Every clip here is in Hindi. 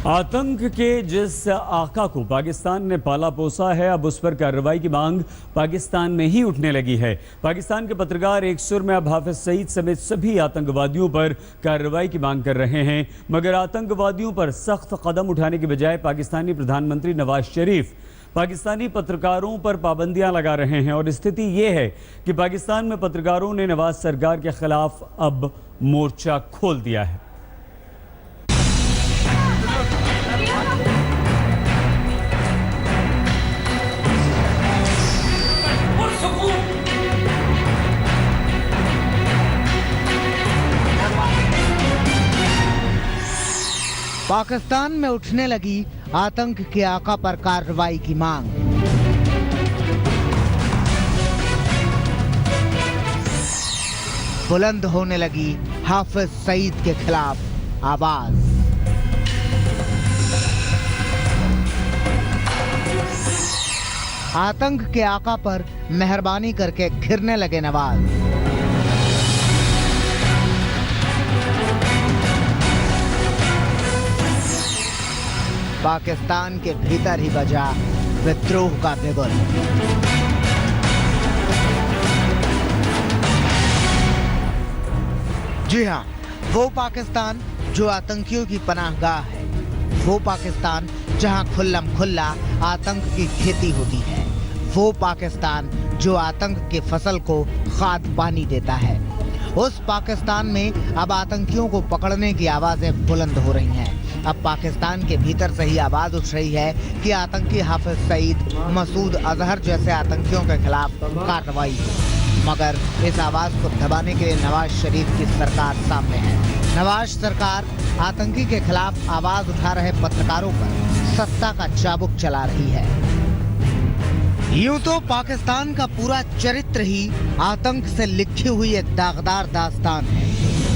आतंक के जिस आका को पाकिस्तान ने पाला पोसा है, अब उस पर कार्रवाई की मांग पाकिस्तान में ही उठने लगी है। पाकिस्तान के पत्रकार एक सुर में अब हाफिज सईद समेत सभी आतंकवादियों पर कार्रवाई की मांग कर रहे हैं, मगर आतंकवादियों पर सख्त कदम उठाने के बजाय पाकिस्तानी प्रधानमंत्री नवाज शरीफ पाकिस्तानी पत्रकारों पर पाबंदियां लगा रहे हैं। और स्थिति ये है कि पाकिस्तान में पत्रकारों ने नवाज सरकार के खिलाफ अब मोर्चा खोल दिया है। पाकिस्तान में उठने लगी आतंक के आका पर कार्रवाई की मांग। बुलंद होने लगी हाफिज सईद के खिलाफ आवाज। आतंक के आका पर मेहरबानी करके घिरने लगे नवाज। पाकिस्तान के भीतर ही बजा विद्रोह का बिगुल। जी हाँ, वो पाकिस्तान जो आतंकियों की पनाहगाह है, वो पाकिस्तान जहां खुल्लम खुल्ला आतंक की खेती होती है, वो पाकिस्तान जो आतंक की फसल को खाद पानी देता है। उस पाकिस्तान में अब आतंकियों को पकड़ने की आवाजें बुलंद हो रही हैं। अब पाकिस्तान के भीतर से ही आवाज उठ रही है कि आतंकी हाफिज सईद, मसूद अजहर जैसे आतंकियों के खिलाफ कार्रवाई हो। मगर इस आवाज को दबाने के लिए नवाज शरीफ की सरकार सामने है। नवाज सरकार आतंकी के खिलाफ आवाज उठा रहे पत्रकारों पर सत्ता का चाबुक चला रही है। यूं तो पाकिस्तान का पूरा चरित्र ही आतंक से लिखी हुई एक दागदार दास्तान है,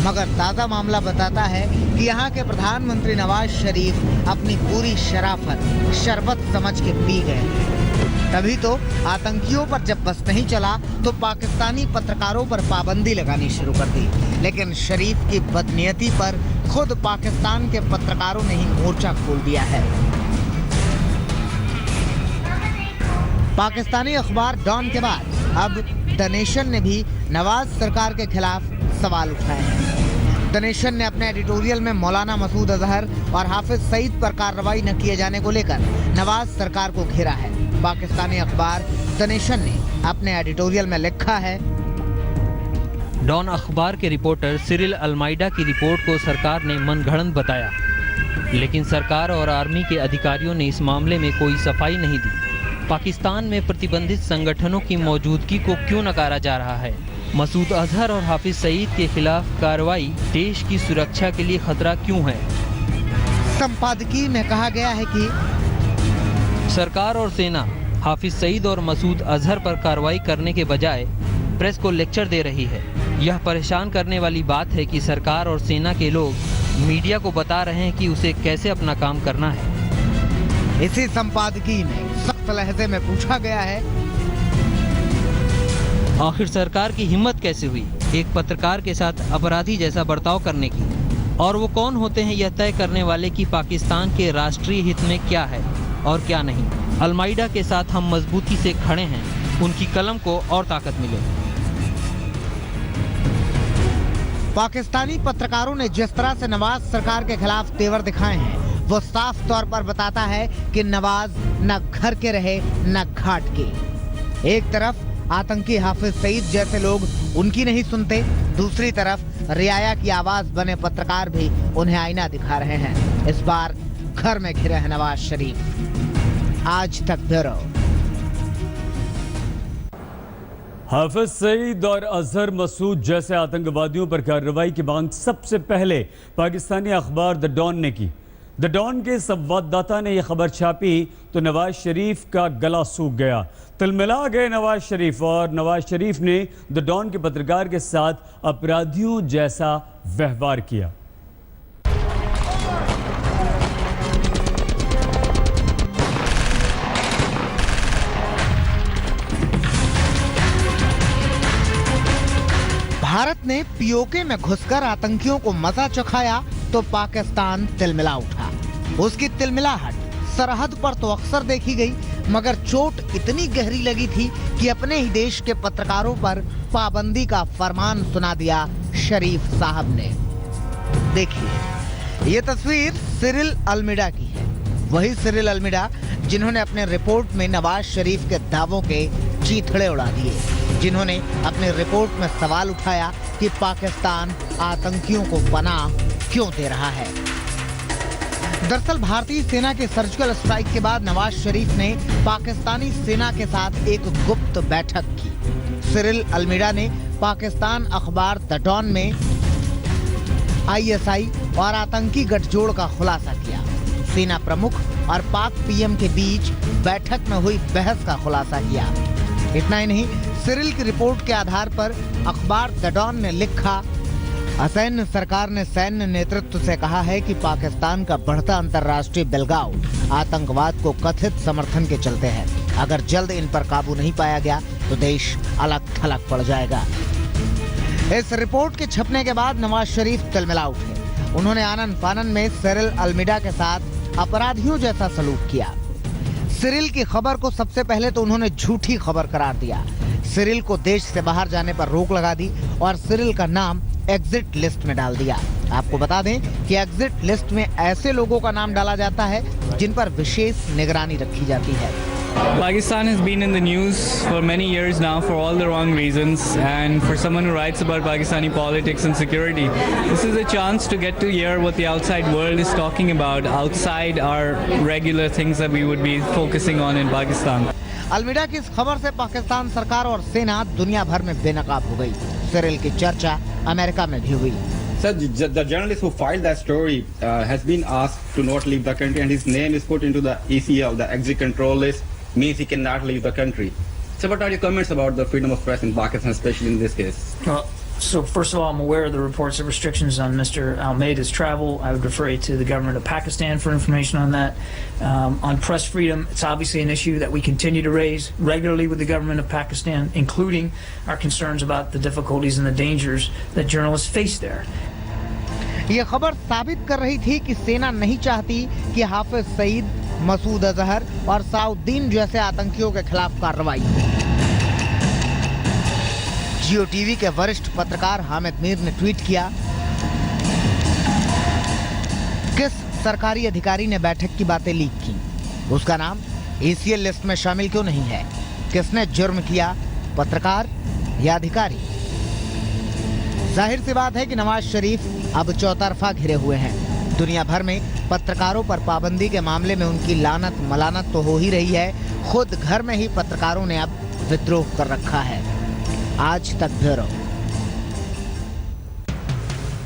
मगर ताजा मामला बताता है कि यहाँ के प्रधानमंत्री नवाज शरीफ अपनी पूरी शराफत शरबत समझ के पी गए। तभी तो आतंकियों पर जब बस नहीं चला तो पाकिस्तानी पत्रकारों पर पाबंदी लगानी शुरू कर दी। लेकिन शरीफ की बदनीयती पर खुद पाकिस्तान के पत्रकारों ने ही मोर्चा खोल दिया है। पाकिस्तानी अखबार डॉन के बाद अब द नेशन ने भी नवाज सरकार के खिलाफ सवाल उठाए हैं। द नेशन ने अपने एडिटोरियल में मौलाना मसूद अजहर और हाफिज सईद पर कार्रवाई न किए जाने को लेकर नवाज सरकार को घेरा है। पाकिस्तानी अखबार द नेशन ने अपने एडिटोरियल में लिखा है, डॉन अखबार के रिपोर्टर सिरिल अलमाइडा की रिपोर्ट को सरकार ने मनगढ़ंत बताया, लेकिन सरकार और आर्मी के अधिकारियों ने इस मामले में कोई सफाई नहीं दी। पाकिस्तान में प्रतिबंधित संगठनों की मौजूदगी को क्यों नकारा जा रहा है? मसूद अजहर और हाफिज सईद के खिलाफ कार्रवाई देश की सुरक्षा के लिए खतरा क्यों है? संपादकीय में कहा गया है कि सरकार और सेना हाफिज सईद और मसूद अजहर पर कार्रवाई करने के बजाय प्रेस को लेक्चर दे रही है। यह परेशान करने वाली बात है कि सरकार और सेना के लोग मीडिया को बता रहे हैं कि उसे कैसे अपना काम करना है। इसी संपादकीय में सख्त लहजे में पूछा गया है, आखिर सरकार की हिम्मत कैसे हुई एक पत्रकार के साथ अपराधी जैसा बर्ताव करने की? और वो कौन होते हैं यह तय करने वाले कि पाकिस्तान के राष्ट्रीय हित में क्या है और क्या नहीं? अलमाइडा के साथ हम मजबूती से खड़े हैं, उनकी कलम को और ताकत मिले। पाकिस्तानी पत्रकारों ने जिस तरह से नवाज सरकार के खिलाफ तेवर दिखाए हैं, वो साफ तौर पर बताता है कि नवाज न घर के रहे न घाट के। एक तरफ आतंकी हाफिज सईद जैसे लोग उनकी नहीं सुनते, दूसरी तरफ रियाया की आवाज बने पत्रकार भी उन्हें आईना दिखा रहे हैं। इस बार घर में घिरे हैं नवाज शरीफ। आज तक ब्यूरो। हाफिज सईद और अजहर मसूद जैसे आतंकवादियों पर कार्रवाई की मांग सबसे पहले पाकिस्तानी अखबार द डॉन ने की। द डॉन के संवाददाता ने यह खबर छापी तो नवाज शरीफ का गला सूख गया। तिलमिला गए नवाज शरीफ, और नवाज शरीफ ने द डॉन के पत्रकार के साथ अपराधियों जैसा व्यवहार किया। भारत ने पीओके में घुसकर आतंकियों को मजा चखाया तो पाकिस्तान तिलमिला उठा। उसकी तिलमिलाहट सरहद पर तो अक्सर देखी गई, मगर चोट इतनी गहरी लगी थी कि अपने ही देश के पत्रकारों पर पाबंदी का फरमान सुना दिया शरीफ साहब ने। देखिए, ये तस्वीर सिरिल अल्मीडा की है। वही सिरिल अल्मीडा जिन्होंने अपने रिपोर्ट में नवाज शरीफ के दावों के चीथड़े उड़ा दिए, जिन्होंने अपने रिपोर्ट में सवाल उठाया कि पाकिस्तान आतंकियों को पनाह क्यों दे रहा है। दरअसल भारतीय सेना के सर्जिकल स्ट्राइक के बाद नवाज शरीफ ने पाकिस्तानी सेना के साथ एक गुप्त बैठक की। सिरिल अल्मीडा ने पाकिस्तान अखबार द डॉन में आईएसआई और आतंकी गठजोड़ का खुलासा किया। सेना प्रमुख और पाक पीएम के बीच बैठक में हुई बहस का खुलासा किया। इतना ही नहीं, सिरिल की रिपोर्ट के आधार पर अखबार द डॉन ने लिखा, असैन्य सरकार ने सैन्य नेतृत्व से कहा है कि पाकिस्तान का बढ़ता अंतर्राष्ट्रीय बिलगाव आतंकवाद को कथित समर्थन के चलते है। अगर जल्द इन पर काबू नहीं पाया गया तो देश अलग थलग पड़ जाएगा। इस रिपोर्ट के छपने के बाद नवाज शरीफ तिलमिला उठे। उन्होंने आनन फानन में सिरिल अल्मीडा के साथ अपराधियों जैसा सलूक किया। सिरिल की खबर को सबसे पहले तो उन्होंने झूठी खबर करार दिया। सिरिल को देश से बाहर जाने पर रोक लगा दी और सिरिल का नाम एग्जिट लिस्ट में डाल दिया। आपको बता दें कि एग्जिट लिस्ट में ऐसे लोगों का नाम डाला जाता है जिन पर विशेष निगरानी रखी जाती है। Pakistan has been in the news for many years now for all the wrong reasons, and for someone who writes about Pakistani politics and security, this is a chance to get to hear what the outside world is talking about outside our regular things that we would be focusing on in Pakistan. Almeida की इस खबर से पाकिस्तान सरकार और सेना दुनिया भर में बेनकाब हो गई। सिरिल की चर्चा अमेरिका में भी हुई। Sir, the journalist who filed that story has been asked to not leave the country, and his name is put into the ECL, the exit control list, means he cannot leave the country. So what are your comments about the freedom of press in Pakistan, especially in this case? So first of all, I'm aware of the reports of restrictions on Mr. Almeida's travel. I would refer you to the government of Pakistan for information on that. On press freedom, it's obviously an issue that we continue to raise regularly with the government of Pakistan, including our concerns about the difficulties and the dangers that journalists face there. ये खबर साबित कर रही थी कि सेना नहीं चाहती कि हाफिज सईद, मसूद अजहर और साउद्दीन जैसे आतंकियों के खिलाफ कार्रवाई हो। जियो टीवी के वरिष्ठ पत्रकार हामिद मीर ने ट्वीट किया, किस सरकारी अधिकारी ने बैठक की बातें लीक की? उसका नाम ECL लिस्ट में शामिल क्यों नहीं है? किसने जुर्म किया, पत्रकार या अधिकारी? जाहिर सी बात है कि नवाज शरीफ अब चौतरफा घिरे हुए हैं। दुनिया भर में पत्रकारों पर पाबंदी के मामले में उनकी लानत मलानत तो हो ही रही है, खुद घर में ही पत्रकारों ने अब विद्रोह कर रखा है। आज तक ब्यूरो।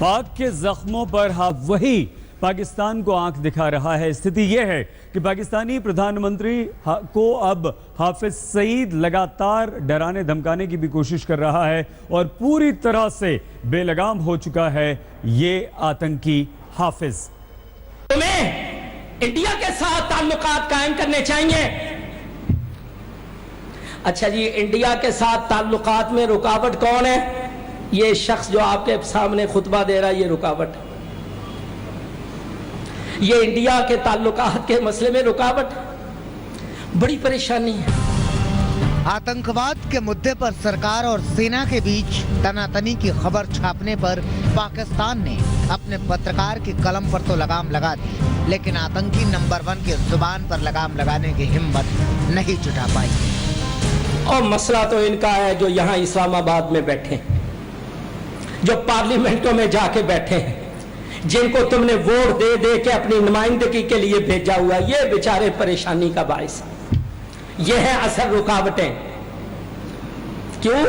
पाक के जख्मों पर वही पाकिस्तान को आंख दिखा रहा है। स्थिति यह है कि पाकिस्तानी प्रधानमंत्री को अब हाफिज सईद लगातार डराने धमकाने की भी कोशिश कर रहा है और पूरी तरह से बेलगाम हो चुका है ये आतंकी हाफिज। तुम्हें इंडिया के साथ ताल्लुकात कायम करने चाहिए। अच्छा जी, इंडिया के साथ ताल्लुकात में रुकावट कौन है? ये शख्स जो आपके सामने खुतबा दे रहा है, ये रुकावट है। ये इंडिया के ताल्लुकात के मसले में रुकावट, बड़ी परेशानी है। आतंकवाद के मुद्दे पर सरकार और सेना के बीच तनातनी की खबर छापने पर पाकिस्तान ने अपने पत्रकार की कलम पर तो लगाम लगा दी, लेकिन आतंकी नंबर 1 की जुबान पर लगाम लगाने की हिम्मत नहीं जुटा पाई। और मसला तो इनका है जो यहाँ इस्लामाबाद में बैठे हैं, जो पार्लियामेंटों में जाके बैठे हैं, जिनको तुमने वोट दे दे के अपनी नुमाइंदगी के लिए भेजा हुआ, ये बेचारे परेशानी का बाइस। ये है असल रुकावटें। क्यों?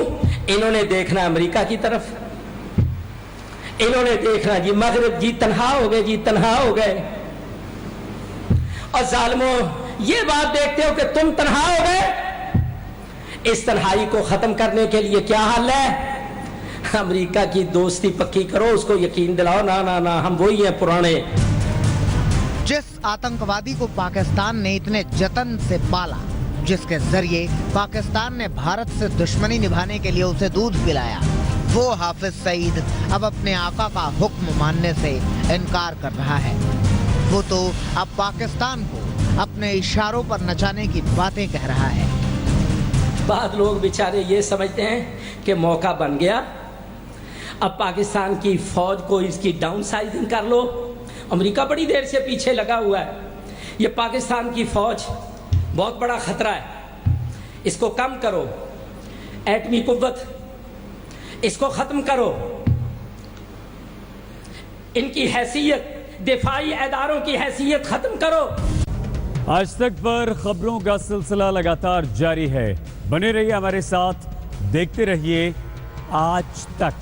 इन्होंने देखना अमेरिका की तरफ, इन्होंने देखना जी मगरब, जी तन्हा हो गए, जी तन्हा हो गए। और जालिमों, ये बात देखते हो कि तुम तन्हा हो गए। इस तन्हाई को खत्म करने के लिए क्या हल है? अमेरिका की दोस्ती पक्की करो, उसको यकीन दिलाओ ना ना ना हम वही हैं पुराने। जिस आतंकवादी को पाकिस्तान ने इतने जतन से पाला, जिसके जरिए पाकिस्तान ने भारत से दुश्मनी निभाने के लिए उसे दूध पिलाया, वो हाफिज सईद अब अपने आका का हुक्म मानने से इनकार कर रहा है। वो तो अब पाकिस्तान को अपने इशारों पर नचाने की बातें कह रहा है। बाद लोग बेचारे ये समझते हैं कि मौका बन गया, अब पाकिस्तान की फौज को इसकी डाउन साइजिंग कर लो। अमेरिका बड़ी देर से पीछे लगा हुआ है। ये पाकिस्तान की फौज बहुत बड़ा खतरा है, इसको कम करो। एटमी कुव्वत इसको खत्म करो। इनकी हैसियत, दिफाई इदारों की हैसियत खत्म करो। आज तक पर खबरों का सिलसिला लगातार जारी है। बने रहिए हमारे साथ, देखते रहिए आज तक।